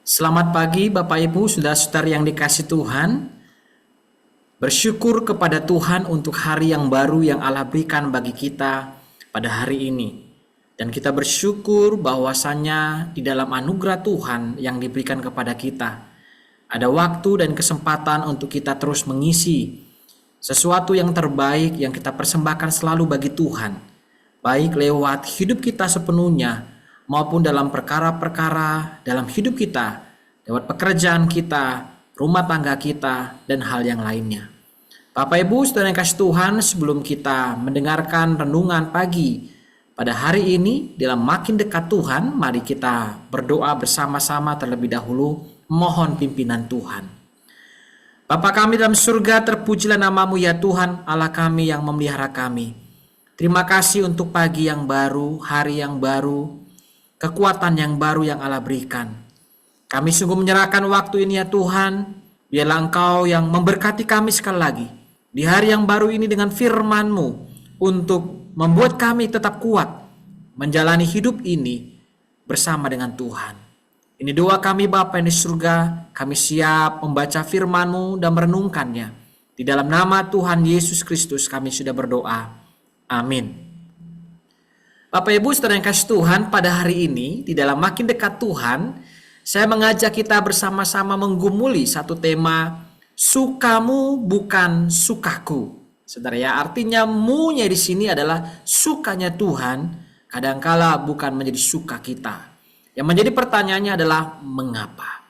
Selamat pagi Bapak Ibu, saudara-saudari yang dikasih Tuhan. Bersyukur kepada Tuhan untuk hari yang baru yang Allah berikan bagi kita pada hari ini. Dan kita bersyukur bahwasannya di dalam anugerah Tuhan yang diberikan kepada kita, ada waktu dan kesempatan untuk kita terus mengisi sesuatu yang terbaik yang kita persembahkan selalu bagi Tuhan. Baik lewat hidup kita sepenuhnya, maupun dalam perkara-perkara dalam hidup kita, lewat pekerjaan kita, rumah tangga kita, dan hal yang lainnya. Bapak Ibu saudara yang kasih Tuhan, sebelum kita mendengarkan renungan pagi pada hari ini dalam makin dekat Tuhan, mari kita berdoa bersama-sama terlebih dahulu, mohon pimpinan Tuhan. Bapa kami dalam surga, terpujilah namamu ya Tuhan, Allah kami yang memelihara kami. Terima kasih untuk pagi yang baru, hari yang baru, kekuatan yang baru yang Allah berikan. Kami sungguh menyerahkan waktu ini ya Tuhan. Biarlah Engkau yang memberkati kami sekali lagi di hari yang baru ini dengan firman-Mu untuk membuat kami tetap kuat menjalani hidup ini bersama dengan Tuhan. Ini doa kami Bapa yang di surga. Kami siap membaca firman-Mu dan merenungkannya. Di dalam nama Tuhan Yesus Kristus kami sudah berdoa. Amin. Bapak Ibu saudara yang kasih Tuhan, pada hari ini di dalam makin dekat Tuhan, saya mengajak kita bersama-sama menggumuli satu tema, sukamu bukan sukaku. Saudara ya, artinya mu-nya di sini adalah sukanya Tuhan, kadangkala bukan menjadi suka kita. Yang menjadi pertanyaannya adalah mengapa?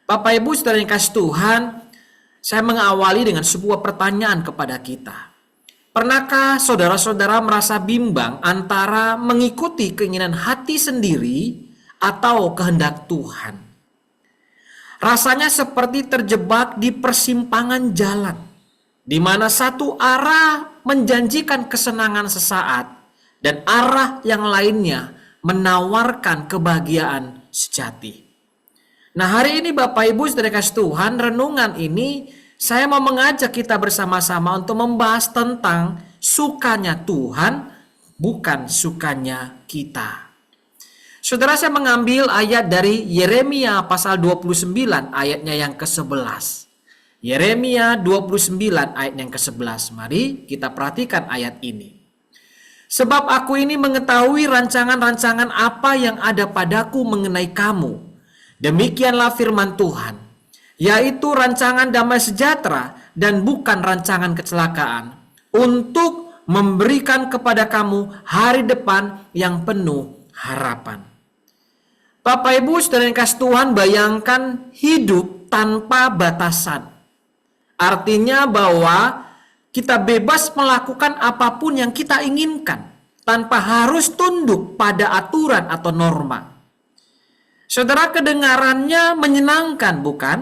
Bapak Ibu saudara yang kasih Tuhan, saya mengawali dengan sebuah pertanyaan kepada kita. Pernahkah saudara-saudara merasa bimbang antara mengikuti keinginan hati sendiri atau kehendak Tuhan? Rasanya seperti terjebak di persimpangan jalan, di mana satu arah menjanjikan kesenangan sesaat dan arah yang lainnya menawarkan kebahagiaan sejati. Nah, hari ini Bapak Ibu saudara kasih Tuhan, renungan ini saya mau mengajak kita bersama-sama untuk membahas tentang sukanya Tuhan, bukan sukanya kita. Saudara, saya mengambil ayat dari Yeremia pasal 29 ayatnya yang ke-11. Yeremia 29 ayat yang ke-11. Mari kita perhatikan ayat ini. Sebab aku ini mengetahui rancangan-rancangan apa yang ada padaku mengenai kamu. Demikianlah firman Tuhan, yaitu rancangan damai sejahtera dan bukan rancangan kecelakaan, untuk memberikan kepada kamu hari depan yang penuh harapan. Bapak Ibu saudara yang kasih Tuhan, bayangkan hidup tanpa batasan. Artinya bahwa kita bebas melakukan apapun yang kita inginkan tanpa harus tunduk pada aturan atau norma. Saudara, kedengarannya menyenangkan bukan?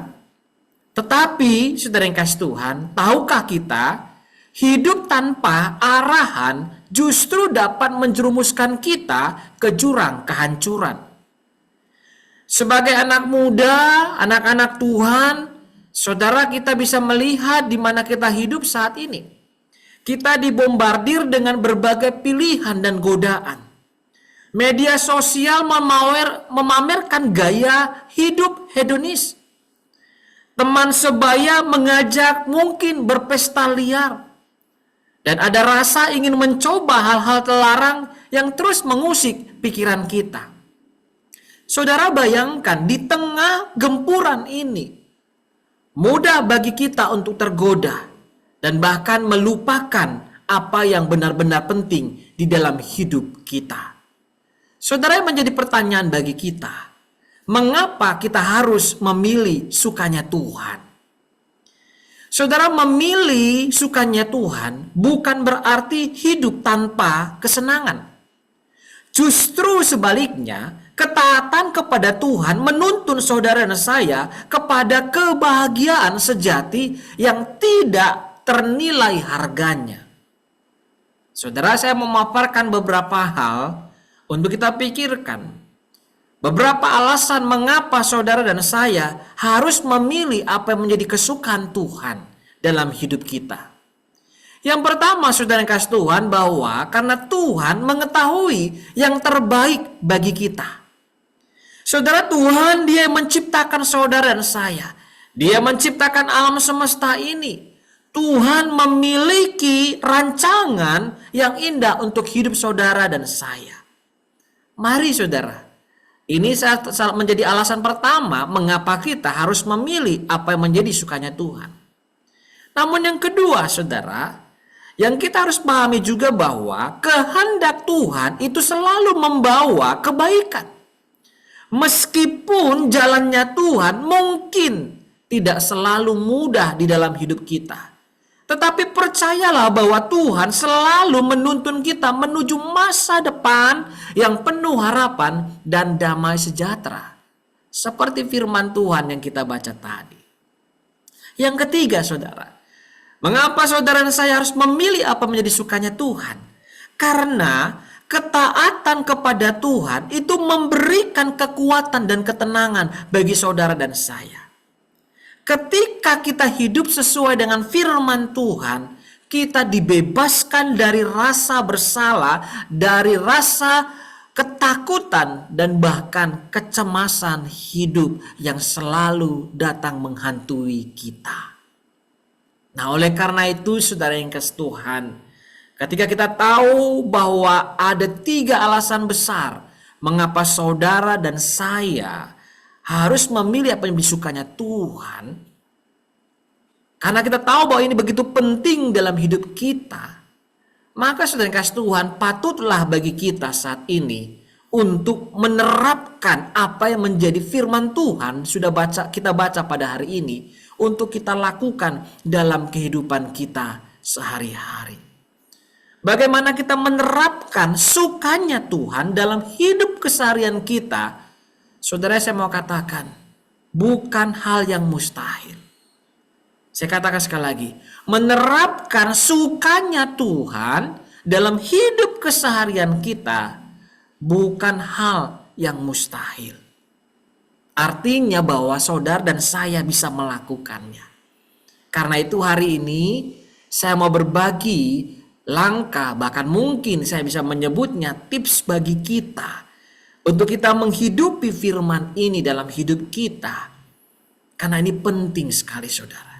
Tetapi saudara yang kasih Tuhan, tahukah kita hidup tanpa arahan justru dapat menjerumuskan kita ke jurang kehancuran. Sebagai anak muda, anak-anak Tuhan, saudara, kita bisa melihat di mana kita hidup saat ini. Kita dibombardir dengan berbagai pilihan dan godaan. Media sosial memamerkan gaya hidup hedonis. Teman sebaya mengajak mungkin berpesta liar. Dan ada rasa ingin mencoba hal-hal terlarang yang terus mengusik pikiran kita. Saudara, bayangkan di tengah gempuran ini, mudah bagi kita untuk tergoda dan bahkan melupakan apa yang benar-benar penting di dalam hidup kita. Saudara, yang menjadi pertanyaan bagi kita, mengapa kita harus memilih sukanya Tuhan? Saudara, memilih sukanya Tuhan bukan berarti hidup tanpa kesenangan. Justru sebaliknya, ketaatan kepada Tuhan menuntun saudara dan saya kepada kebahagiaan sejati yang tidak ternilai harganya. Saudara, saya memaparkan beberapa hal untuk kita pikirkan. Beberapa alasan mengapa saudara dan saya harus memilih apa yang menjadi kesukaan Tuhan dalam hidup kita. Yang pertama, saudara yang kasih Tuhan, bahwa karena Tuhan mengetahui yang terbaik bagi kita. Saudara, Tuhan dia yang menciptakan saudara dan saya. Dia menciptakan alam semesta ini. Tuhan memiliki rancangan yang indah untuk hidup saudara dan saya. Mari saudara, ini menjadi alasan pertama mengapa kita harus memilih apa yang menjadi sukanya Tuhan. Namun yang kedua saudara, yang kita harus pahami juga bahwa kehendak Tuhan itu selalu membawa kebaikan. Meskipun jalannya Tuhan mungkin tidak selalu mudah di dalam hidup kita. Tetapi percayalah bahwa Tuhan selalu menuntun kita menuju masa depan yang penuh harapan dan damai sejahtera. Seperti firman Tuhan yang kita baca tadi. Yang ketiga saudara, mengapa saudara dan saya harus memilih apa menjadi sukanya Tuhan? Karena ketaatan kepada Tuhan itu memberikan kekuatan dan ketenangan bagi saudara dan saya. Ketika kita hidup sesuai dengan firman Tuhan, kita dibebaskan dari rasa bersalah, dari rasa ketakutan, dan bahkan kecemasan hidup yang selalu datang menghantui kita. Nah, oleh karena itu, saudara yang kasih Tuhan, ketika kita tahu bahwa ada 3 alasan besar mengapa saudara dan saya harus memilih apa yang disukanya Tuhan, karena kita tahu bahwa ini begitu penting dalam hidup kita, maka saudara yang kasih Tuhan, patutlah bagi kita saat ini untuk menerapkan apa yang menjadi firman Tuhan kita baca pada hari ini, untuk kita lakukan dalam kehidupan kita sehari-hari. Bagaimana kita menerapkan sukanya Tuhan dalam hidup keseharian kita? Saudara, saya mau katakan, bukan hal yang mustahil. Saya katakan sekali lagi, menerapkan sukanya Tuhan dalam hidup keseharian kita bukan hal yang mustahil. Artinya bahwa saudara dan saya bisa melakukannya. Karena itu hari ini saya mau berbagi langkah, bahkan mungkin saya bisa menyebutnya tips bagi kita untuk kita menghidupi firman ini dalam hidup kita. Karena ini penting sekali saudara.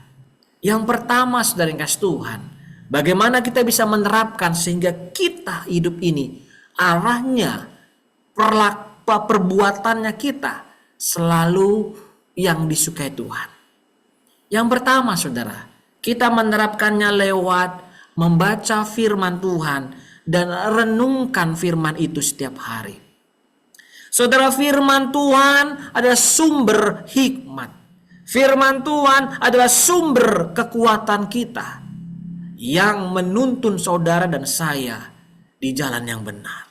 Yang pertama saudara yang kasih Tuhan, bagaimana kita bisa menerapkan sehingga kita hidup ini arahnya, perbuatannya kita selalu yang disukai Tuhan. Yang pertama saudara, kita menerapkannya lewat membaca firman Tuhan dan renungkan firman itu setiap hari. Saudara, firman Tuhan adalah sumber hikmat. Firman Tuhan adalah sumber kekuatan kita yang menuntun saudara dan saya di jalan yang benar.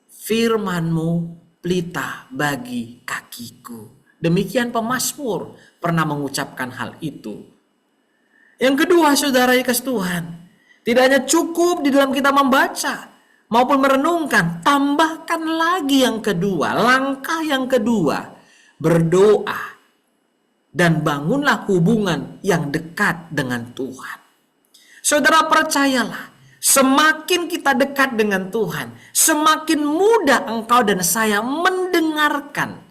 Firman-Mu pelita bagi kakiku. Demikian pemazmur pernah mengucapkan hal itu. Yang kedua saudara yang kasih Tuhan, tidak hanya cukup di dalam kita membaca maupun merenungkan, tambahkan lagi yang kedua, langkah yang kedua, berdoa dan bangunlah hubungan yang dekat dengan Tuhan. Saudara, percayalah, semakin kita dekat dengan Tuhan, semakin mudah engkau dan saya mendengarkan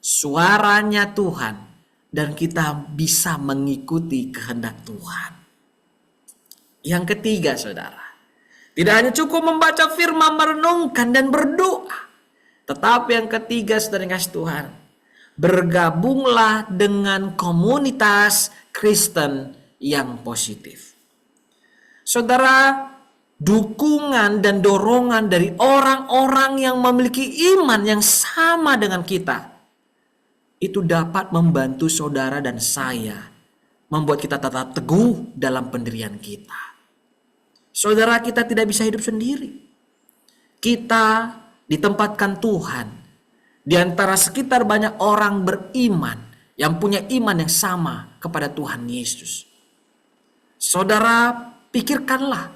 suaranya Tuhan dan kita bisa mengikuti kehendak Tuhan. Yang ketiga saudara, tidak hanya cukup membaca firman, merenungkan dan berdoa, tetapi yang ketiga saudara yang kasih Tuhan, bergabunglah dengan komunitas Kristen yang positif. Saudara, dukungan dan dorongan dari orang-orang yang memiliki iman yang sama dengan kita itu dapat membantu saudara dan saya, membuat kita tetap teguh dalam pendirian kita. Saudara, kita tidak bisa hidup sendiri. Kita ditempatkan Tuhan di antara sekitar banyak orang beriman yang punya iman yang sama kepada Tuhan Yesus. Saudara, pikirkanlah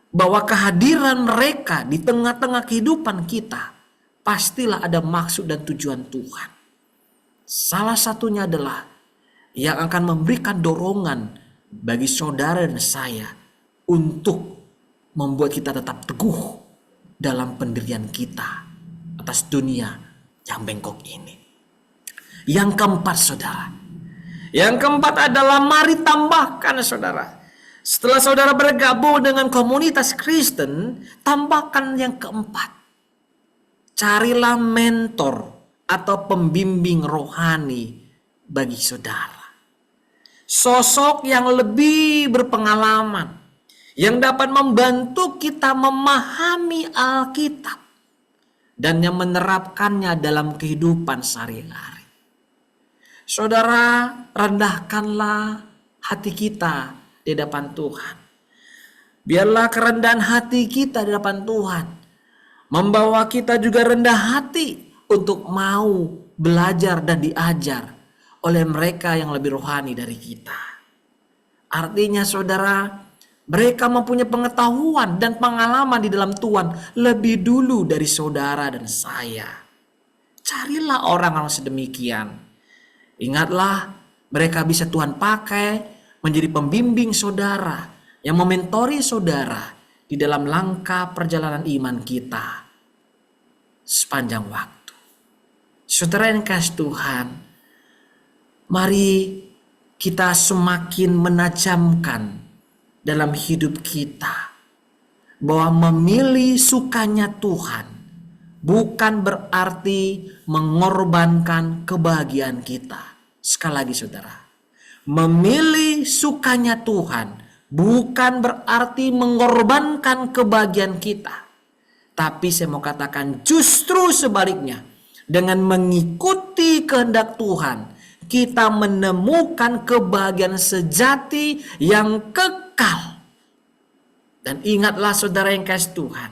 bahwa kehadiran mereka di tengah-tengah kehidupan kita pastilah ada maksud dan tujuan Tuhan. Salah satunya adalah yang akan memberikan dorongan bagi saudara dan saya untuk membuat kita tetap teguh dalam pendirian kita atas dunia yang bengkok ini. Yang keempat, saudara. Yang keempat adalah mari tambahkan, saudara. Setelah saudara bergabung dengan komunitas Kristen, tambahkan yang keempat. Carilah mentor atau pembimbing rohani bagi saudara. Sosok yang lebih berpengalaman, yang dapat membantu kita memahami Alkitab dan yang menerapkannya dalam kehidupan sehari-hari. Saudara, rendahkanlah hati kita di hadapan Tuhan. Biarlah kerendahan hati kita di hadapan Tuhan membawa kita juga rendah hati untuk mau belajar dan diajar oleh mereka yang lebih rohani dari kita. Artinya, saudara, mereka mempunyai pengetahuan dan pengalaman di dalam Tuhan lebih dulu dari saudara dan saya. Carilah orang-orang sedemikian. Ingatlah, mereka bisa Tuhan pakai menjadi pembimbing saudara yang mementori saudara di dalam langkah perjalanan iman kita sepanjang waktu. Saudara yang kasih Tuhan, mari kita semakin menajamkan dalam hidup kita bahwa memilih sukanya Tuhan bukan berarti mengorbankan kebahagiaan kita. Sekali lagi, saudara, memilih sukanya Tuhan bukan berarti mengorbankan kebahagiaan kita. Tapi saya mau katakan justru sebaliknya, dengan mengikuti kehendak Tuhan, kita menemukan kebahagiaan sejati yang kekal. Dan ingatlah, saudara yang kasih Tuhan,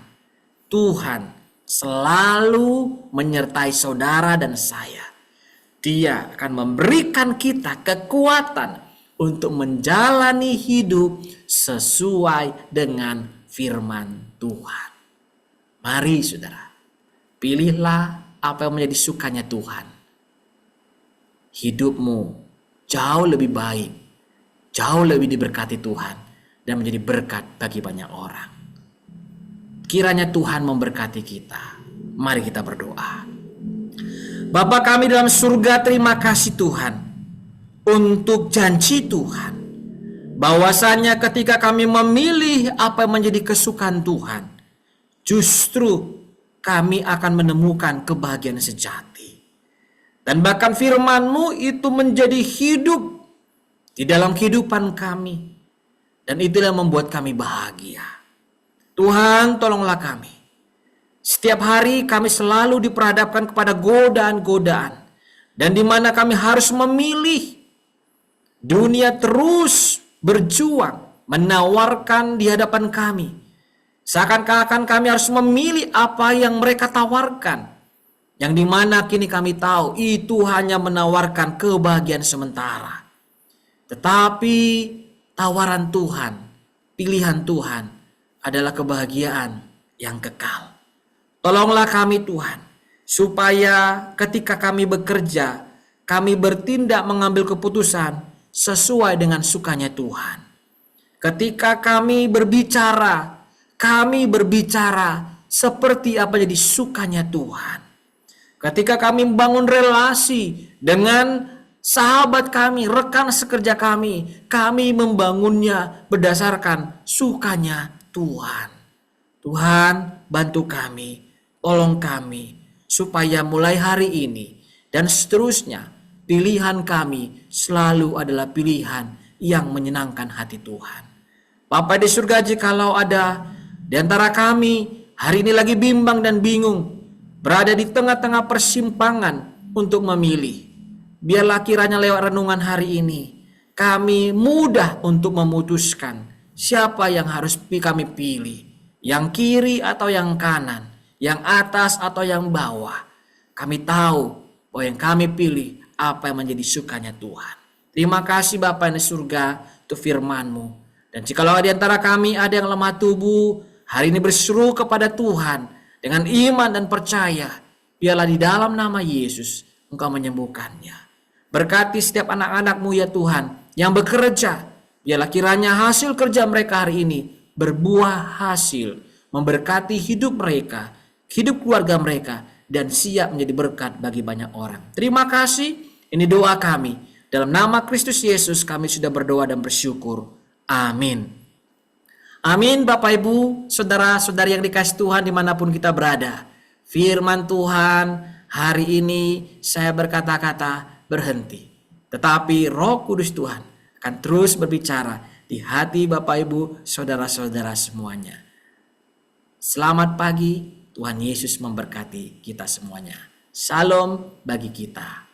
Tuhan selalu menyertai saudara dan saya. Dia akan memberikan kita kekuatan untuk menjalani hidup sesuai dengan firman Tuhan. Mari, saudara, pilihlah apa yang menjadi sukanya Tuhan. Hidupmu jauh lebih baik, jauh lebih diberkati Tuhan, dan menjadi berkat bagi banyak orang. Kiranya Tuhan memberkati kita. Mari kita berdoa. Bapa kami dalam surga, terima kasih Tuhan untuk janji Tuhan bahwasanya ketika kami memilih apa yang menjadi kesukaan Tuhan, justru kami akan menemukan kebahagiaan sejati. Dan bahkan firman-Mu itu menjadi hidup di dalam kehidupan kami. Dan itulah yang membuat kami bahagia. Tuhan, tolonglah kami. Setiap hari kami selalu diperhadapkan kepada godaan-godaan. Dan di mana kami harus memilih. Dunia terus berjuang menawarkan di hadapan kami. Seakan-akan kami harus memilih apa yang mereka tawarkan. Yang dimana kini kami tahu itu hanya menawarkan kebahagiaan sementara. Tetapi tawaran Tuhan, pilihan Tuhan adalah kebahagiaan yang kekal. Tolonglah kami Tuhan, supaya ketika kami bekerja, kami bertindak mengambil keputusan sesuai dengan sukanya Tuhan. Ketika kami berbicara seperti apa jadi sukanya Tuhan. Ketika kami membangun relasi dengan sahabat kami, rekan sekerja kami membangunnya berdasarkan sukanya Tuhan. Tuhan, bantu kami, tolong kami, supaya mulai hari ini dan seterusnya pilihan kami selalu adalah pilihan yang menyenangkan hati Tuhan. Bapa di surga, jikalau ada di antara kami hari ini lagi bimbang dan bingung, berada di tengah-tengah persimpangan untuk memilih, biarlah kiranya lewat renungan hari ini kami mudah untuk memutuskan siapa yang harus kami pilih, yang kiri atau yang kanan, yang atas atau yang bawah. Kami tahu bahwa yang kami pilih apa yang menjadi sukanya Tuhan. Terima kasih Bapa di surga untuk firman-Mu. Dan jikalau di antara kami ada yang lemah tubuh, hari ini berseru kepada Tuhan dengan iman dan percaya, biarlah di dalam nama Yesus Engkau menyembuhkannya. Berkati setiap anak-anak-Mu ya Tuhan yang bekerja, biarlah kiranya hasil kerja mereka hari ini berbuah hasil, memberkati hidup mereka, hidup keluarga mereka, dan siap menjadi berkat bagi banyak orang. Terima kasih, ini doa kami. Dalam nama Kristus Yesus kami sudah berdoa dan bersyukur. Amin. Amin. Bapak Ibu, saudara-saudari yang dikasih Tuhan dimanapun kita berada. Firman Tuhan hari ini saya berkata-kata berhenti. Tetapi Roh Kudus Tuhan akan terus berbicara di hati Bapak Ibu, saudara-saudara semuanya. Selamat pagi, Tuhan Yesus memberkati kita semuanya. Shalom bagi kita.